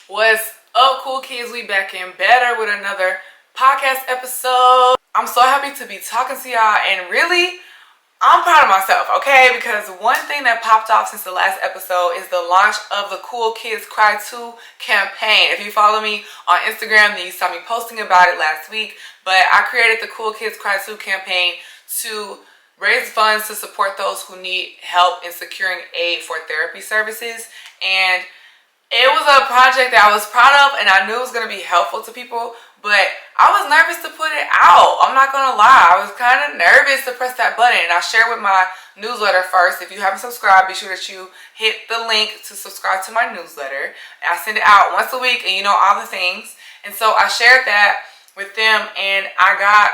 What's up, cool kids? We back in better with another podcast episode. I'm so happy to be talking to y'all, and really, I'm proud of myself, okay? Because one thing that popped off since the last episode is the launch of the Cool Kids Cry 2 campaign. If you follow me on Instagram, then you saw me posting about it last week. But I created the Cool Kids Cry 2 campaign to raise funds to support those who need help in securing aid for therapy services. And it was a project that I was proud of, and I knew it was going to be helpful to people, but I was nervous to put it out. I'm not going to lie. I was kind of nervous to press that button, and I shared with my newsletter first. If you haven't subscribed, be sure that you hit the link to subscribe to my newsletter. I send it out once a week, and you know all the things. And so I shared that with them, and I got,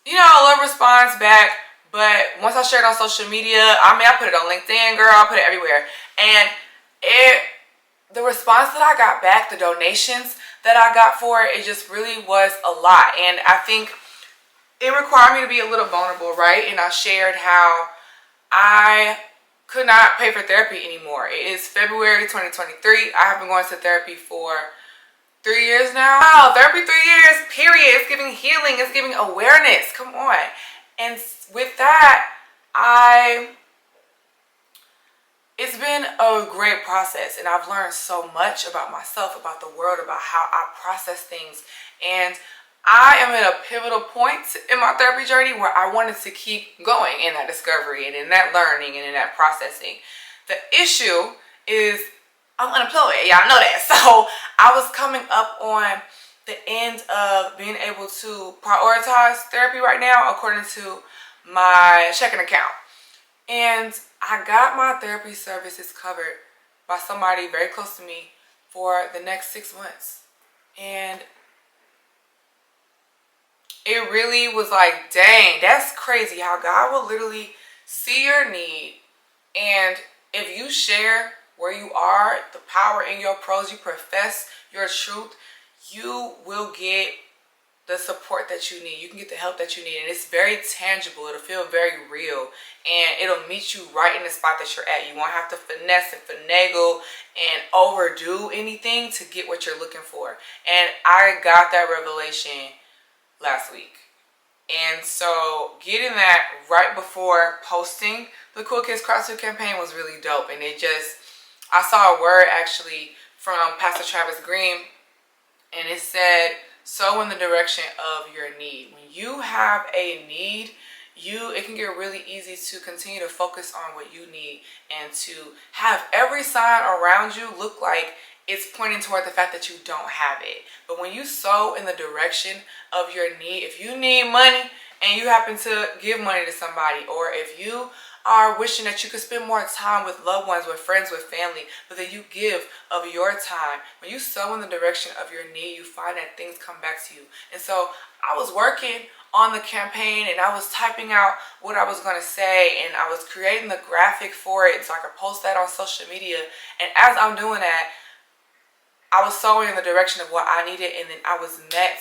a little response back. But once I shared it on social media, I put it on LinkedIn, girl. I put it everywhere. And the response that I got back, the donations that I got for it, it just really was a lot. And I think it required me to be a little vulnerable, right? And I shared how I could not pay for therapy anymore. It is February 2023. I have been going to therapy for 3 years now. Wow, therapy 3 years, period. It's giving healing. It's giving awareness. Come on. And with that, it's been a great process, and I've learned so much about myself, about the world, about how I process things. And I am at a pivotal point in my therapy journey where I wanted to keep going in that discovery and in that learning and in that processing. The issue is I'm unemployed. Y'all know that. So I was coming up on the end of being able to prioritize therapy right now according to my checking account. And I got my therapy services covered by somebody very close to me for the next 6 months. And it really was like, dang, that's crazy how God will literally see your need. And if you share where you are, the power in your prose, you profess your truth, you will get the support that you need. You can get the help that you need, and it's very tangible. It'll feel very real, and it'll meet you right in the spot that you're at. You won't have to finesse and finagle and overdo anything to get what you're looking for. And I got that revelation last week. And so getting that right before posting the Cool Kids Cry 2 campaign was really dope. And I saw a word actually from Pastor Travis Green, and it said, sow in the direction of your need. When you have a need, it can get really easy to continue to focus on what you need and to have every sign around you look like it's pointing toward the fact that you don't have it. But when you sow in the direction of your need, if you need money and you happen to give money to somebody, or if you are wishing that you could spend more time with loved ones, with friends, with family, but that you give of your time, when you sow in the direction of your need, you find that things come back to you. And so I was working on the campaign, and I was typing out what I was going to say, and I was creating the graphic for it so I could post that on social media. And as I'm doing that, I was sowing in the direction of what I needed, and then I was met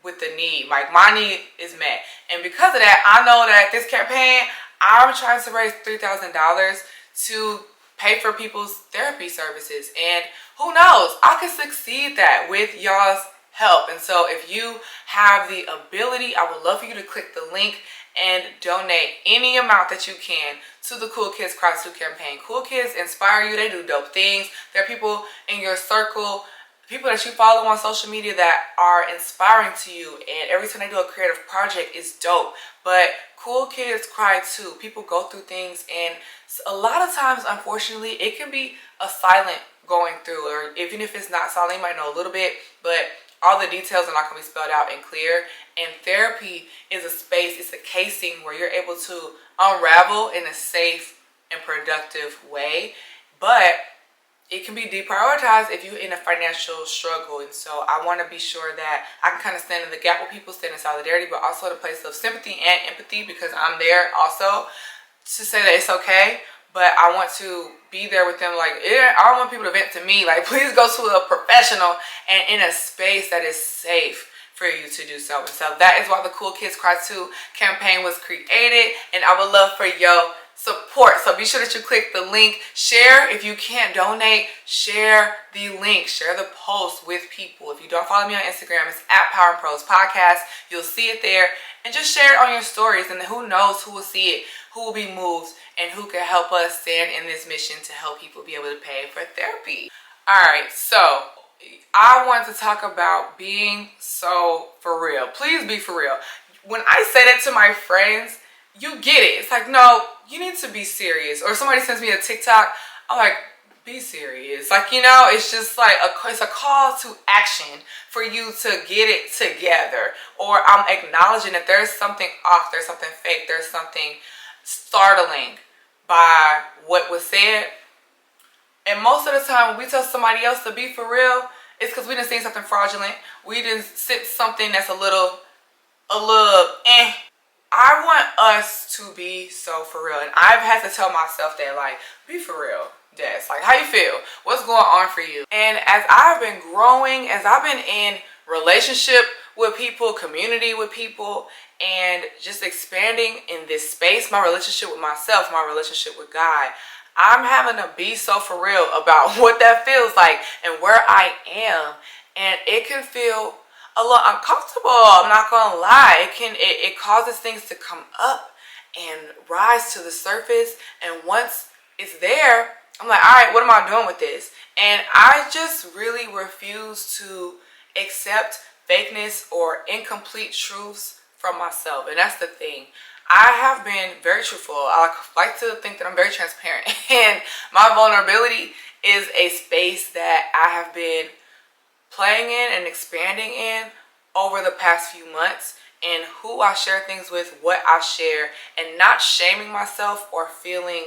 with the need. Like, my need is met. And because of that, I know that this campaign, I'm trying to raise $3,000 to pay for people's therapy services. And who knows, I could succeed that with y'all's help. And so if you have the ability, I would love for you to click the link and donate any amount that you can to the Cool Kids Cry 2 campaign. Cool Kids inspire you. They do dope things. There are people in your circle, people that you follow on social media that are inspiring to you, and every time they do a creative project, it's dope. But Cool Kids Cry 2, people go through things, and a lot of times, unfortunately, it can be a silent going through, or even if it's not silent, you might know a little bit, but all the details are not going to be spelled out and clear. And therapy is a space, it's a casing where you're able to unravel in a safe and productive way. But it can be deprioritized if you're in a financial struggle. And so I want to be sure that I can kind of stand in the gap with people, stand in solidarity, but also in a place of sympathy and empathy, because I'm there also to say that it's okay. But I want to be there with them. Like, I don't want people to vent to me. Like, please go to a professional and in a space that is safe for you to do so. And so that is why the Cool Kids Cry 2 campaign was created. And I would love for your support. So be sure that you click the link. Share. If you can't donate, share the link. Share the post with people. If you don't follow me on Instagram, it's at Power and Prose Podcast. You'll see it there. And just share it on your stories. And who knows who will see it, who will be moved, and who can help us stand in this mission to help people be able to pay for therapy. All right, so I want to talk about being so for real. Please be for real. When I say that to my friends, you get it. It's like, no, you need to be serious. Or somebody sends me a TikTok, I'm like, be serious. Like, you know, it's just like it's a call to action for you to get it together. Or I'm acknowledging that there's something off, there's something fake, there's something startling by what was said. And most of the time when we tell somebody else to be for real, it's because we didn't see something fraudulent. We didn't sit something that's a little eh. I want us to be so for real. And I've had to tell myself that, like, be for real. Des, like, how you feel? What's going on for you? And as I've been growing, as I've been in relationship with people, community with people, and just expanding in this space, my relationship with myself, my relationship with God, I'm having to be so for real about what that feels like and where I am. And it can feel a little uncomfortable, I'm not gonna lie. It causes things to come up and rise to the surface. And once it's there, I'm like, all right, what am I doing with this? And I just really refuse to accept fakeness or incomplete truths from myself. And that's the thing. I have been very truthful. I like to think that I'm very transparent. And my vulnerability is a space that I have been playing in and expanding in over the past few months, and who I share things with, what I share, and not shaming myself or feeling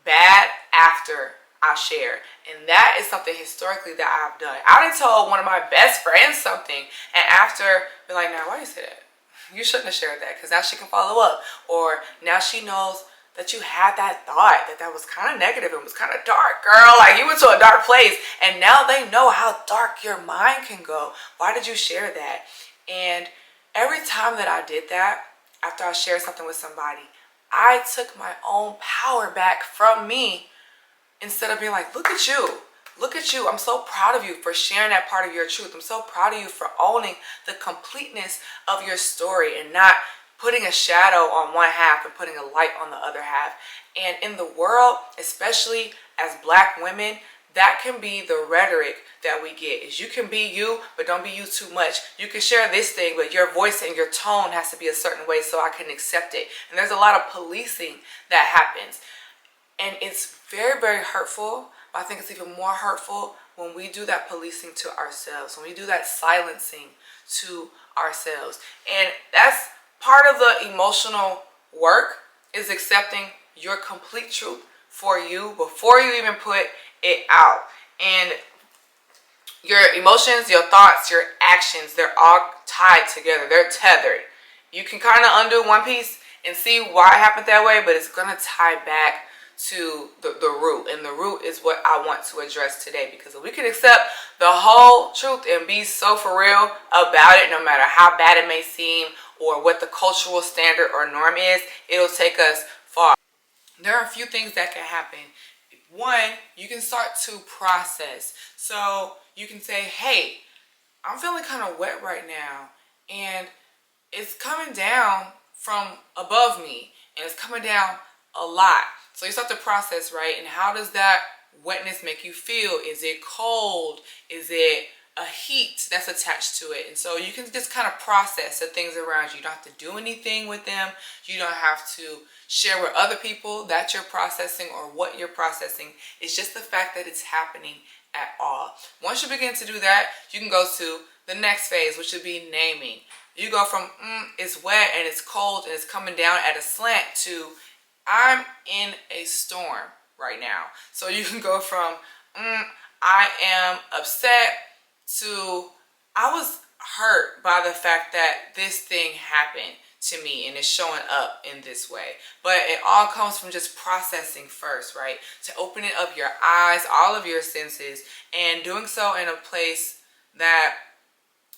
bad after I share. And that is something historically that I've done. I done told one of my best friends something, and after, be like, now why you say that? You shouldn't have shared that, because now she can follow up. Or now she knows that you had that thought, that was kind of negative and was kind of dark, girl. Like, you went to a dark place, and now they know how dark your mind can go. Why did you share that? And every time that I did that, after I shared something with somebody, I took my own power back from me, instead of being like, look at you. Look at you. I'm so proud of you for sharing that part of your truth. I'm so proud of you for owning the completeness of your story and not putting a shadow on one half and putting a light on the other half. And in the world, especially as Black women, that can be the rhetoric that we get, is you can be you, but don't be you too much. You can share this thing, but your voice and your tone has to be a certain way so I can accept it. And there's a lot of policing that happens. And it's very, very hurtful. I think it's even more hurtful when we do that policing to ourselves, when we do that silencing to ourselves. And that's part of the emotional work, is accepting your complete truth for you before you even put it out. And your emotions, your thoughts, your actions, they're all tied together. They're tethered. You can kind of undo one piece and see why it happened that way, but it's going to tie back to the root. And the root is what I want to address today, because if we can accept the whole truth and be so for real about it, no matter how bad it may seem or what the cultural standard or norm is, it'll take us far. There are a few things that can happen. One, you can start to process. So you can say, hey, I'm feeling kind of wet right now, and it's coming down from above me, and it's coming down a lot. So you start to process, right? And how does that wetness make you feel? Is it cold? Is it a heat that's attached to it? And so you can just kind of process the things around you. You don't have to do anything with them. You don't have to share with other people that you're processing or what you're processing. It's just the fact that it's happening at all. Once you begin to do that, you can go to the next phase, which would be naming. You go from it's wet and it's cold and it's coming down at a slant to I'm in a storm right now. So you can go from I am upset to I was hurt by the fact that this thing happened to me and it's showing up in this way. But it all comes from just processing first, right? To opening up your eyes, all of your senses, and doing so in a place that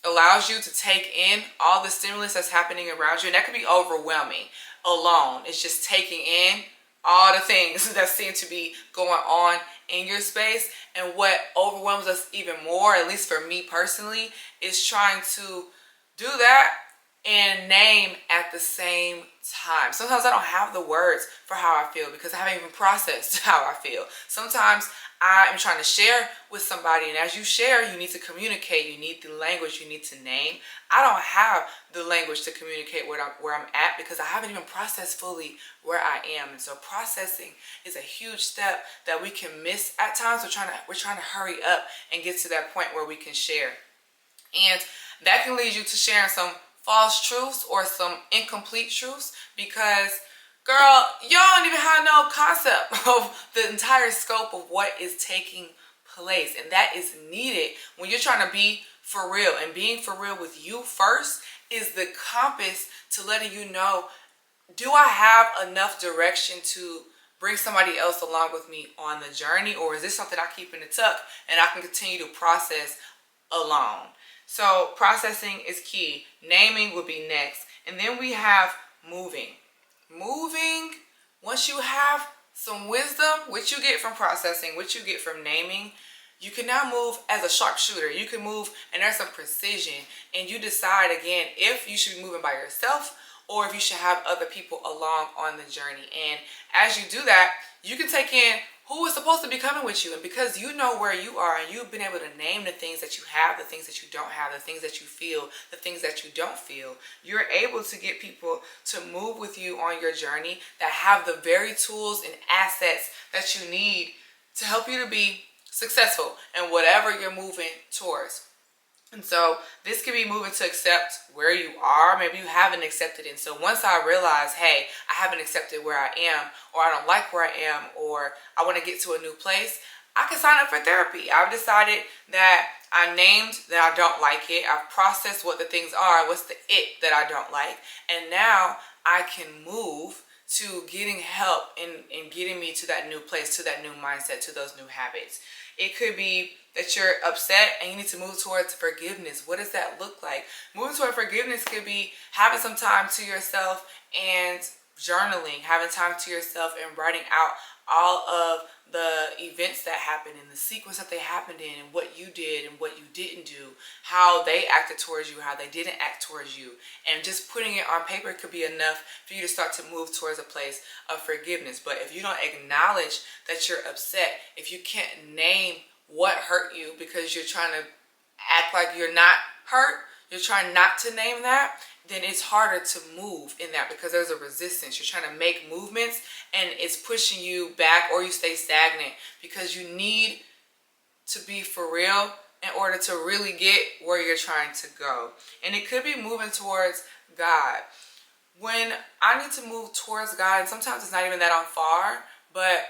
allows you to take in all the stimulus that's happening around you. And that can be overwhelming alone. It's just taking in all the things that seem to be going on in your space. And what overwhelms us even more, at least for me personally, is trying to do that and name at the same time. Sometimes I don't have the words for how I feel because I haven't even processed how I feel. Sometimes I am trying to share with somebody, and as you share, you need to communicate. You need the language. You need to name. I don't have the language to communicate where I'm at because I haven't even processed fully where I am. And so processing is a huge step that we can miss at times. We're trying to hurry up and get to that point where we can share, and that can lead you to sharing some false truths or some incomplete truths because, girl, y'all don't even have no concept of the entire scope of what is taking place. And that is needed when you're trying to be for real. And being for real with you first is the compass to letting you know, do I have enough direction to bring somebody else along with me on the journey? Or is this something I keep in the tuck and I can continue to process alone? So processing is key. Naming would be next. And then we have moving. Moving, once you have some wisdom, which you get from processing, which you get from naming, you can now move as a sharpshooter. You can move and there's some precision. And you decide again if you should be moving by yourself or if you should have other people along on the journey. And as you do that, you can take in who is supposed to be coming with you. And because you know where you are and you've been able to name the things that you have, the things that you don't have, the things that you feel, the things that you don't feel, you're able to get people to move with you on your journey that have the very tools and assets that you need to help you to be successful in whatever you're moving towards. And so this could be moving to accept where you are. Maybe you haven't accepted it. And so once I realize, hey, I haven't accepted where I am, or I don't like where I am, or I want to get to a new place, I can sign up for therapy. I've decided that I named that I don't like it. I've processed what the things are, what's the it that I don't like. And now I can move to getting help in getting me to that new place, to that new mindset, to those new habits. It could be that you're upset and you need to move towards forgiveness. What does that look like? Moving toward forgiveness could be having some time to yourself and journaling, having time to yourself and writing out all of the events that happened and the sequence that they happened in and what you did and what you didn't do, how they acted towards you, how they didn't act towards you. And just putting it on paper could be enough for you to start to move towards a place of forgiveness. But if you don't acknowledge that you're upset, if you can't name what hurt you because you're trying to act like you're not hurt, you're trying not to name that, then it's harder to move in that because there's a resistance. You're trying to make movements and it's pushing you back, or you stay stagnant because you need to be for real in order to really get where you're trying to go. And it could be moving towards God. When I need to move towards God, and sometimes it's not even that I'm far, but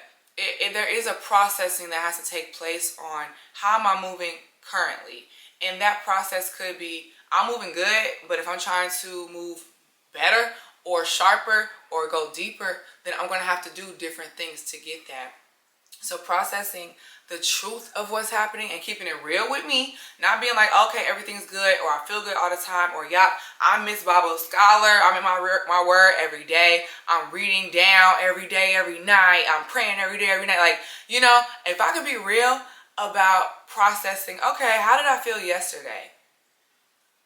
there is a processing that has to take place on how am I moving currently. And that process could be, I'm moving good, but if I'm trying to move better or sharper or go deeper, then I'm going to have to do different things to get that. So processing the truth of what's happening and keeping it real with me, not being like, okay, everything's good, or I feel good all the time, or yeah, I'm Miss Bible Scholar, I'm in my word every day, I'm reading down every day, every night, I'm praying every day, every night. Like, you know, if I could be real about processing, okay, how did I feel yesterday?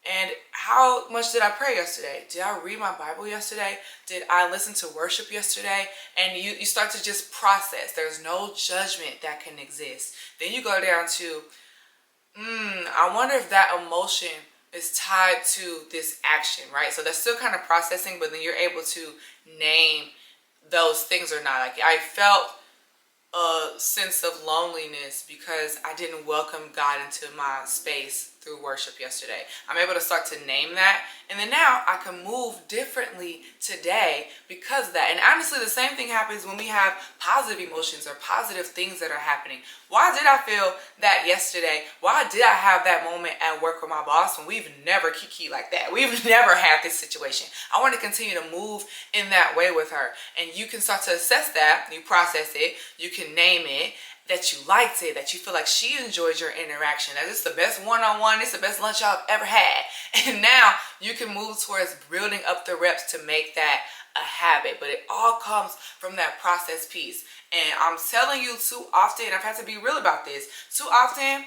And how much did I pray yesterday? Did I read my Bible yesterday? Did I listen to worship yesterday? And you start to just process. There's no judgment that can exist. Then you go down to, I wonder if that emotion is tied to this action, right? So that's still kind of processing, but then you're able to name those things or not. Like, I felt a sense of loneliness because I didn't welcome God into my space through worship yesterday. I'm able to start to name that, and then now I can move differently today because of that. And honestly, the same thing happens when we have positive emotions or positive things that are happening. Why did I feel that yesterday? Why did I have that moment at work with my boss when we've never kiki like that? We've never had this situation. I want to continue to move in that way with her. And you can start to assess that, you process it, you can name it, that you liked it, that you feel like she enjoyed your interaction, that it's the best one-on-one, it's the best lunch y'all ever had. And now you can move towards building up the reps to make that a habit, but it all comes from that process piece. And I'm telling you, too often, I've had to be real about this, too often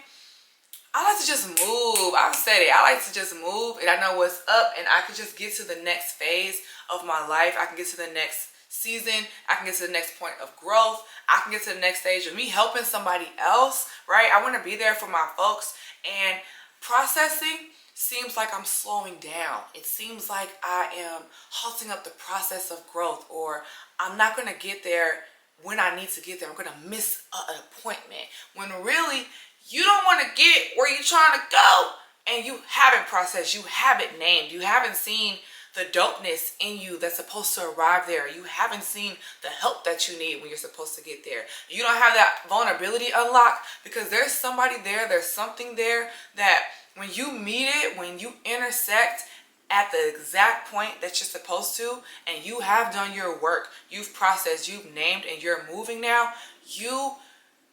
I like to just move. I've said it. I like to just move and I know what's up, and I can just get to the next phase of my life. I can get to the next season. I can get to the next point of growth. I can get to the next stage of me helping somebody else, right? I want to be there for my folks. And processing seems like I'm slowing down. It seems like I am halting up the process of growth, or I'm not going to get there when I need to get there. I'm going to miss an appointment. When really, you don't want to get where you're trying to go, and you haven't processed, you haven't named, you haven't seen the dopeness in you that's supposed to arrive there. You haven't seen the help that you need when you're supposed to get there. You don't have that vulnerability unlocked because there's somebody there, there's something there that when you meet it, when you intersect at the exact point that you're supposed to, and you have done your work, you've processed, you've named, and you're moving now, you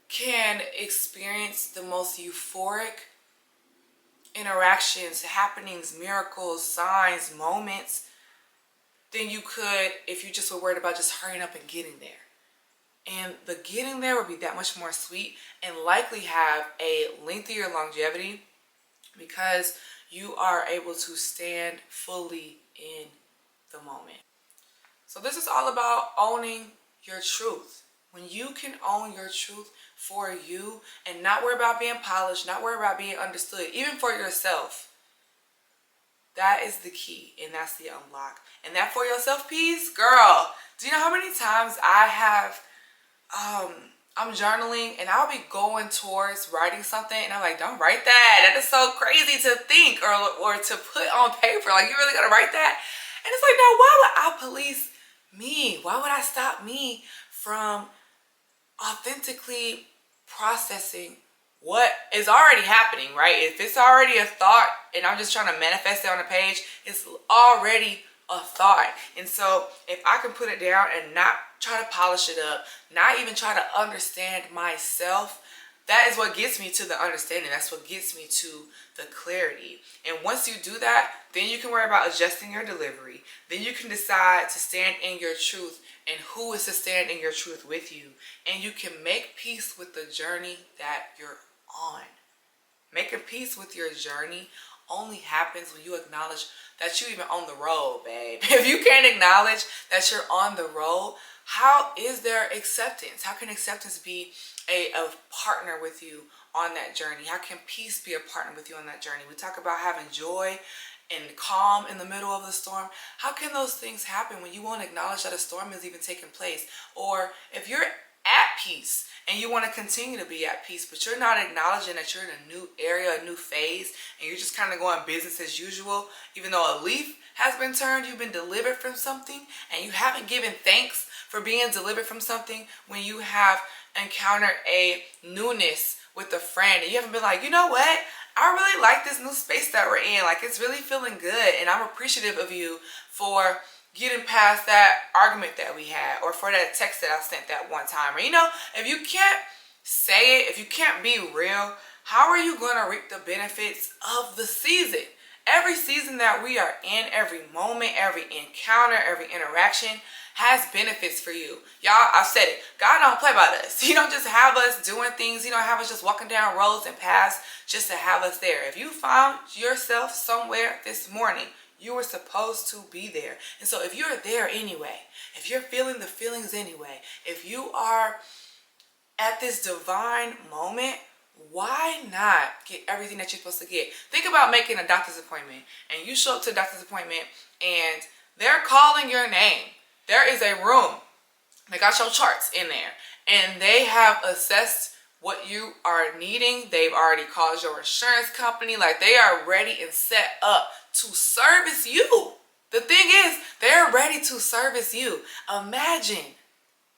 can experience the most euphoric interactions, happenings, miracles, signs, moments than you could if you just were worried about just hurrying up and getting there. And the getting there would be that much more sweet and likely have a lengthier longevity because you are able to stand fully in the moment. So this is all about owning your truth. When you can own your truth for you and not worry about being polished, not worry about being understood, even for yourself, that is the key, and that's the unlock. And that for yourself piece, girl, do you know how many times I have, I'm journaling and I'll be going towards writing something and I'm like, don't write that. That is so crazy to think or to put on paper. Like, you really gonna write that? And it's like, no, why would I police me? Why would I stop me from authentically processing what is already happening, right? If it's already a thought and I'm just trying to manifest it on a page, it's already a thought. And so if I can put it down and not try to polish it up, not even try to understand myself, that is what gets me to the understanding. That's what gets me to the clarity. And once you do that, then you can worry about adjusting your delivery. Then you can decide to stand in your truth and who is to stand in your truth with you. And you can make peace with the journey that you're on. Making peace with your journey only happens when you acknowledge that you're even on the road, babe. If you can't acknowledge that you're on the road, how is there acceptance? How can acceptance be a partner with you on that journey? How can peace be a partner with you on that journey? We talk about having joy and calm in the middle of the storm. How can those things happen when you won't acknowledge that a storm is even taking place? Or if you're at peace and you want to continue to be at peace, but you're not acknowledging that you're in a new area, a new phase, and you're just kind of going business as usual, even though a leaf has been turned, you've been delivered from something, and you haven't given thanks for being delivered from something when you have encountered a newness with a friend, and you haven't been like, you know what? I really like this new space that we're in. Like, it's really feeling good, and I'm appreciative of you for getting past that argument that we had, or for that text that I sent that one time. Or, you know, if you can't say it, if you can't be real, how are you going to reap the benefits of the season? Every season that we are in, every moment, every encounter, every interaction has benefits for you. Y'all, I've said it. God don't play by us. He don't just have us doing things. He don't have us just walking down roads and paths just to have us there. If you found yourself somewhere this morning, you were supposed to be there. And so if you're there anyway, if you're feeling the feelings anyway, if you are at this divine moment, why not get everything that you're supposed to get? Think about making a doctor's appointment, and you show up to a doctor's appointment and they're calling your name. There is a room. They got your charts in there, and they have assessed what you are needing. They've already called your insurance company. Like, they are ready and set up to service you. The thing is, they're ready to service you. Imagine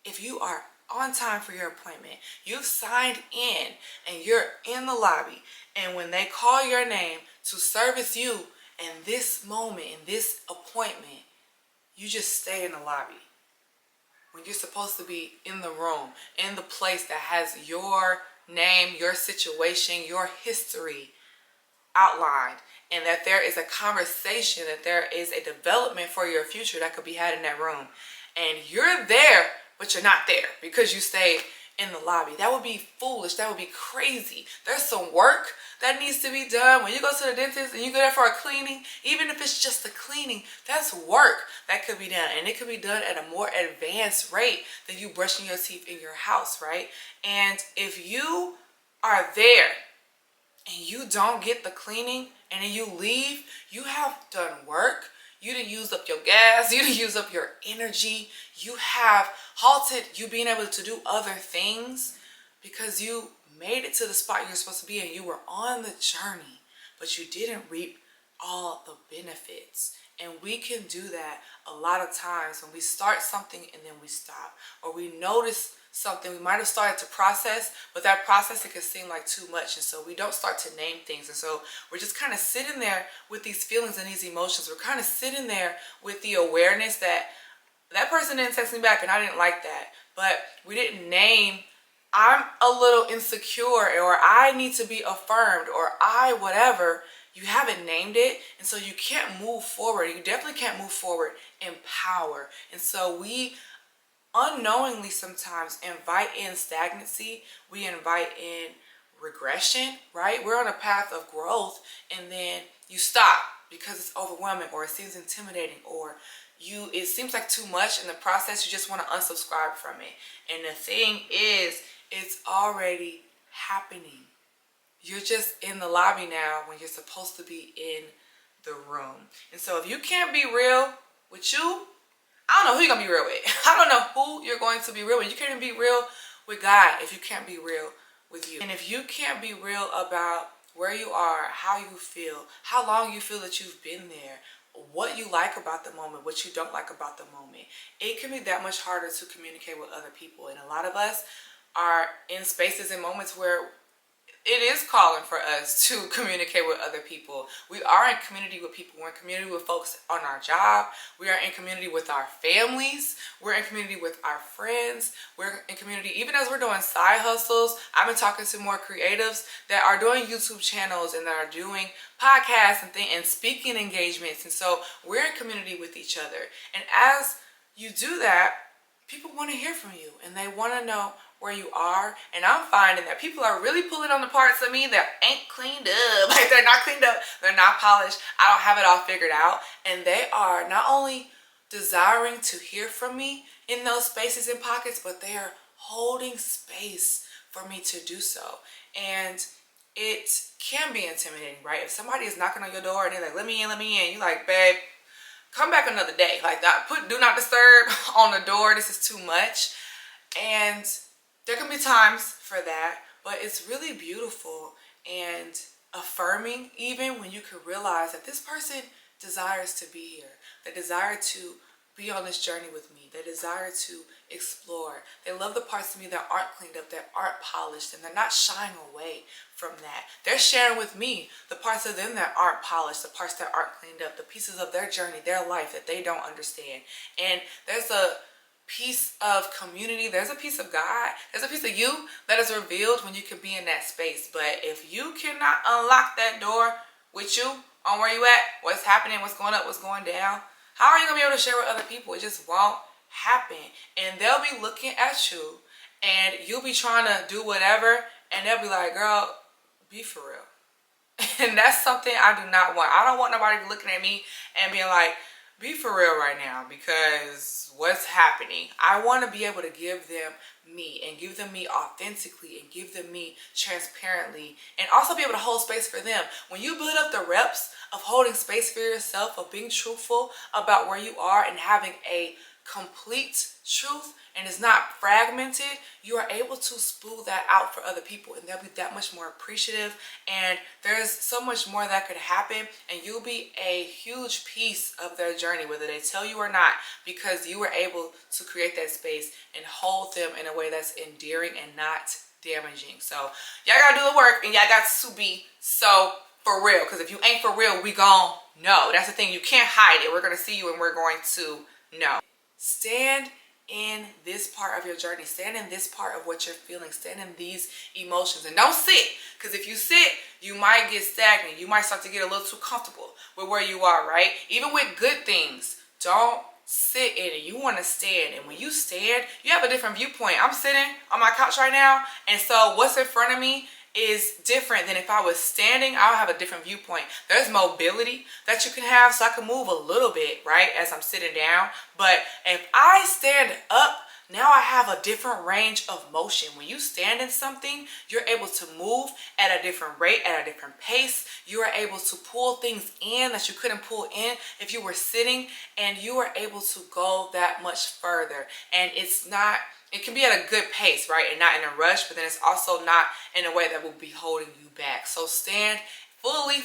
if you are on time for your appointment. You've signed in and you're in the lobby, and when they call your name to service you in this moment, in this appointment, you just stay in the lobby when you're supposed to be in the room, in the place that has your name, your situation, your history outlined, and that there is a conversation, that there is a development for your future that could be had in that room. And you're there, but you're not there because you stayed in the lobby. That would be foolish. That would be crazy. There's some work that needs to be done. When you go to the dentist and you go there for a cleaning, even if it's just a cleaning, that's work that could be done. And it could be done at a more advanced rate than you brushing your teeth in your house, right? And if you are there and you don't get the cleaning and then you leave, you have done work. You didn't use up your gas. You didn't use up your energy. You have halted you being able to do other things because you made it to the spot you're supposed to be and you were on the journey, but you didn't reap all the benefits. And we can do that a lot of times when we start something and then we stop, or we notice something we might have started to process, but that process, it can seem like too much, and so we don't start to name things. And so we're just kind of sitting there with these feelings and these emotions. We're kind of sitting there with the awareness that that person didn't text me back and I didn't like that, but we didn't name, I'm a little insecure, or I need to be affirmed, or I whatever. You haven't named it, and so you can't move forward. You definitely can't move forward in power. And so we unknowingly sometimes invite in stagnancy. We invite in regression, right? We're on a path of growth, and then you stop because it's overwhelming, or it seems intimidating, or it seems like too much in the process. You just want to unsubscribe from it. And the thing is, it's already happening. You're just in the lobby now when you're supposed to be in the room. And so if you can't be real with you, I don't know who you're going to be real with. I don't know who you're going to be real with. You can't even be real with God if you can't be real with you. And if you can't be real about where you are, how you feel, how long you feel that you've been there, what you like about the moment, what you don't like about the moment, it can be that much harder to communicate with other people. And a lot of us are in spaces and moments where it is calling for us to communicate with other people. We are in community with people. We're in community with folks on our job. We are in community with our families. We're in community with our friends. We're in community even as we're doing side hustles. I've been talking to more creatives that are doing YouTube channels and that are doing podcasts and speaking engagements. And so we're in community with each other. And as you do that, people want to hear from you and they want to know where you are. And I'm finding that people are really pulling on the parts of me that ain't cleaned up. Like, they're not cleaned up, they're not polished, I don't have it all figured out. And they are not only desiring to hear from me in those spaces and pockets, but they are holding space for me to do so. And it can be intimidating, right? If somebody is knocking on your door and they're like, let me in, you're like, babe, come back another day. Like, that, put do not disturb on the door. This is too much. And there can be times for that, but it's really beautiful and affirming even when you can realize that this person desires to be here. They desire to be on this journey with me. They desire to explore. They love the parts of me that aren't cleaned up, that aren't polished, and they're not shying away from that. They're sharing with me the parts of them that aren't polished, the parts that aren't cleaned up, the pieces of their journey, their life that they don't understand. And there's a piece of community, there's a piece of God, there's a piece of you that is revealed when you can be in that space. But if you cannot unlock that door with you on where you at, what's happening, what's going up, what's going down, how are you gonna be able to share with other people? It just won't happen. And they'll be looking at you and you'll be trying to do whatever and they'll be like, girl, be for real. And that's something I do not want. I don't want nobody looking at me and being like, be for real right now, because what's happening? I want to be able to give them me and give them me authentically and give them me transparently, and also be able to hold space for them. When you build up the reps of holding space for yourself, of being truthful about where you are and having a complete truth and it's not fragmented, you are able to spool that out for other people and they'll be that much more appreciative. And there's so much more that could happen and you'll be a huge piece of their journey, whether they tell you or not, because you were able to create that space and hold them in a way that's endearing and not damaging. So y'all gotta do the work and y'all got to be so for real, because if you ain't for real, we gon' know. That's the thing, you can't hide it. We're gonna see you and we're going to know. Stand in this part of your journey. Stand in this part of what you're feeling. Stand in these emotions. And don't sit, because if you sit, you might get stagnant. You might start to get a little too comfortable with where you are, right? Even with good things, don't sit in it. You want to stand. And when you stand, you have a different viewpoint. I'm sitting on my couch right now, and so what's in front of me is different than if I was standing. I'll have a different viewpoint. There's mobility that you can have, so I can move a little bit, right, as I'm sitting down. But if I stand up, now I have a different range of motion. When you stand in something, you're able to move at a different rate, at a different pace. You are able to pull things in that you couldn't pull in if you were sitting, and you are able to go that much further. And it can be at a good pace, right, and not in a rush, but then it's also not in a way that will be holding you back. So stand fully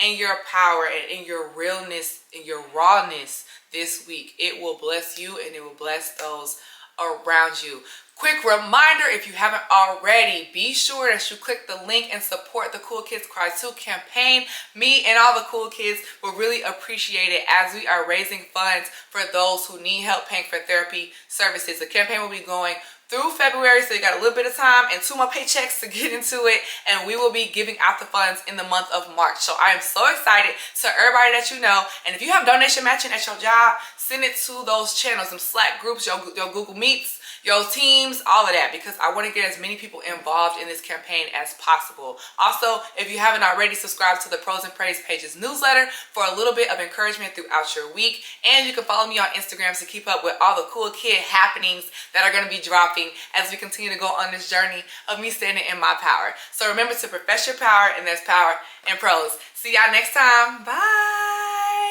in your power and in your realness, in your rawness this week. It will bless you, and it will bless those around you. Quick reminder, if you haven't already, be sure that you click the link and support the Cool Kids Cry Too campaign. Me and all the cool kids will really appreciate it as we are raising funds for those who need help paying for therapy services. The campaign will be going through February, so you got a little bit of time and 2 more paychecks to get into it, and we will be giving out the funds in the month of March. So I am so excited. To everybody that you know, and if you have donation matching at your job, send it to those channels, some Slack groups, your Google Meets, your teams, all of that, because I want to get as many people involved in this campaign as possible. Also, if you haven't already, subscribed to the Prose and Praise Pages newsletter for a little bit of encouragement throughout your week. And you can follow me on Instagram to keep up with all the cool kid happenings that are going to be dropping as we continue to go on this journey of me standing in my power. So remember to profess your power, and there's power in prose. See y'all next time. Bye.